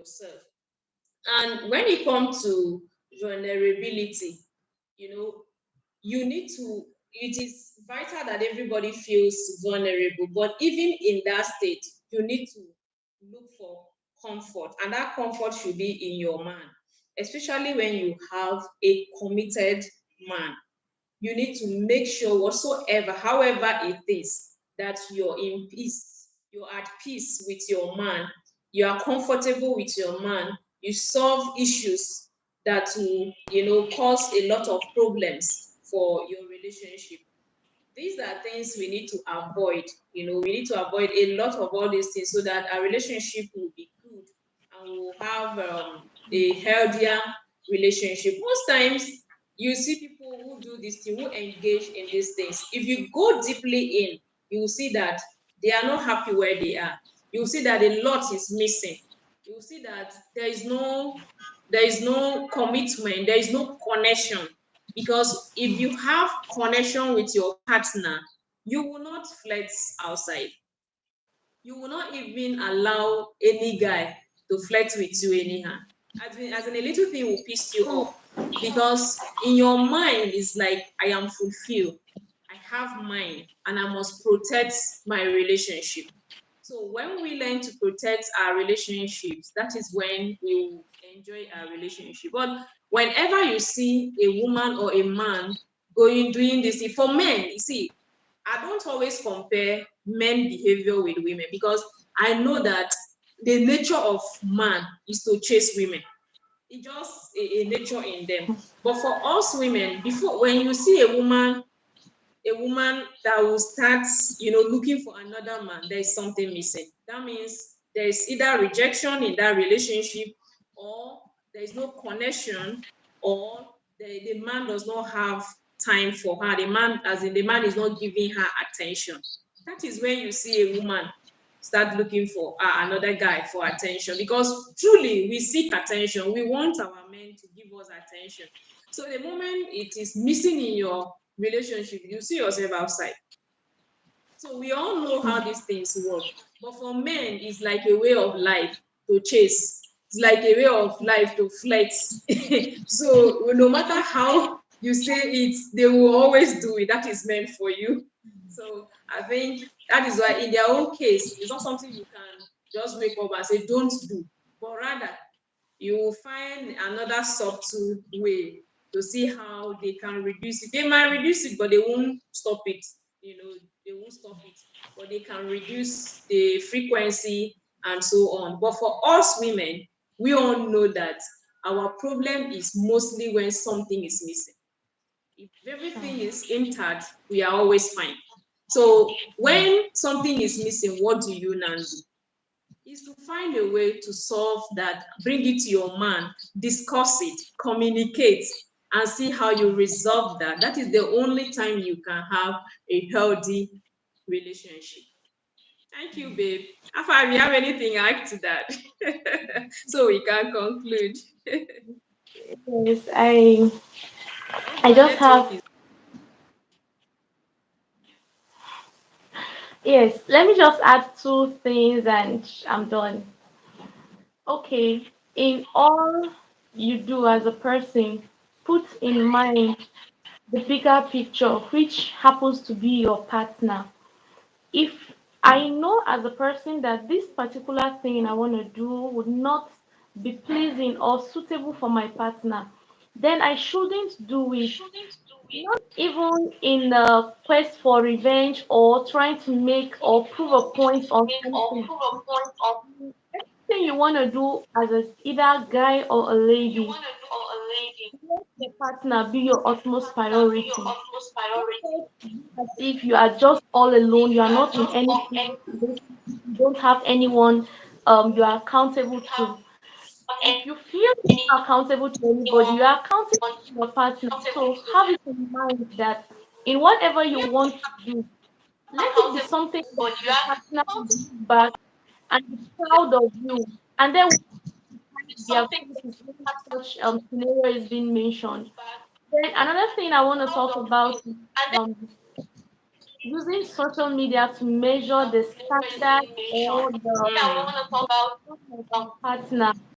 yourself. And when it comes to vulnerability, you know, you need to, it is vital that everybody feels vulnerable, but even in that state, you need to look for comfort, and that comfort should be in your man, especially when you have a committed man. You need to make sure whatsoever, however it is, that you're in peace, you're at peace with your man, you are comfortable with your man, you solve issues that will, cause a lot of problems for your relationship. These are things we need to avoid. We need to avoid a lot of all these things so that our relationship will be good, and we'll have a healthier relationship. Most times you see people who do this thing, who engage in these things. If you go deeply in, you will see that they are not happy where they are. You will see that a lot is missing. You will see that there is no commitment, there is no connection. Because if you have connection with your partner, you will not flex outside. You will not even allow any guy to flirt with you anyhow. As in a little thing will piss you off, because in your mind it's like, I am fulfilled, I have mine, and I must protect my relationship. So when we learn to protect our relationships, that is when we will enjoy our relationship. But whenever you see a woman or a man going doing this thing, for men, you see, I don't always compare men behavior with women, because I know that the nature of man is to chase women. It's just a nature in them. But for us women, before, when you see a woman that will start, looking for another man, there is something missing. That means there is either rejection in that relationship, or there is no connection, or the man does not have time for her. The man, as in the man, is not giving her attention. That is when you see a woman start looking for another guy for attention, because truly we seek attention. We want our men to give us attention. So the moment it is missing in your relationship, you see yourself outside. So we all know how these things work. But for men, it's like a way of life to chase. It's like a way of life to flex. So no matter how you say it, they will always do it. That is meant for you. So I think that is why in their own case, it's not something you can just wake up and say, don't do. But rather, you will find another subtle way to see how they can reduce it. They might reduce it, but they won't stop it. They won't stop it, but they can reduce the frequency and so on. But for us women, we all know that our problem is mostly when something is missing. If everything is intact, we are always fine. So when something is missing, what do you now do? Is to find a way to solve that, bring it to your man, discuss it, communicate, and see how you resolve that. That is the only time you can have a healthy relationship. Thank you, babe. Afa, you have anything to add to that? So we can conclude. Yes, I Your just network have, is. yes, let me just add two things and I'm done. Okay, in all you do as a person, put in mind the bigger picture, which happens to be your partner. If I know as a person that this particular thing I want to do would not be pleasing or suitable for my partner, then I shouldn't do it. Not even in a quest for revenge or trying to make or prove a point or something. Thing you want to do as a either guy or a lady, let the partner be your utmost priority. As if you are just all alone, you are not in any serious relationship, you don't have anyone you are accountable to. If you feel you're not accountable to anybody, you are accountable to your partner. So have it in mind that in whatever you want to do, let it be something that your partner will look back and be proud of you. And then their faces when such scenario is being mentioned. Then another thing I want to talk about is um, using social media to measure the standard or the Mm. of your partner.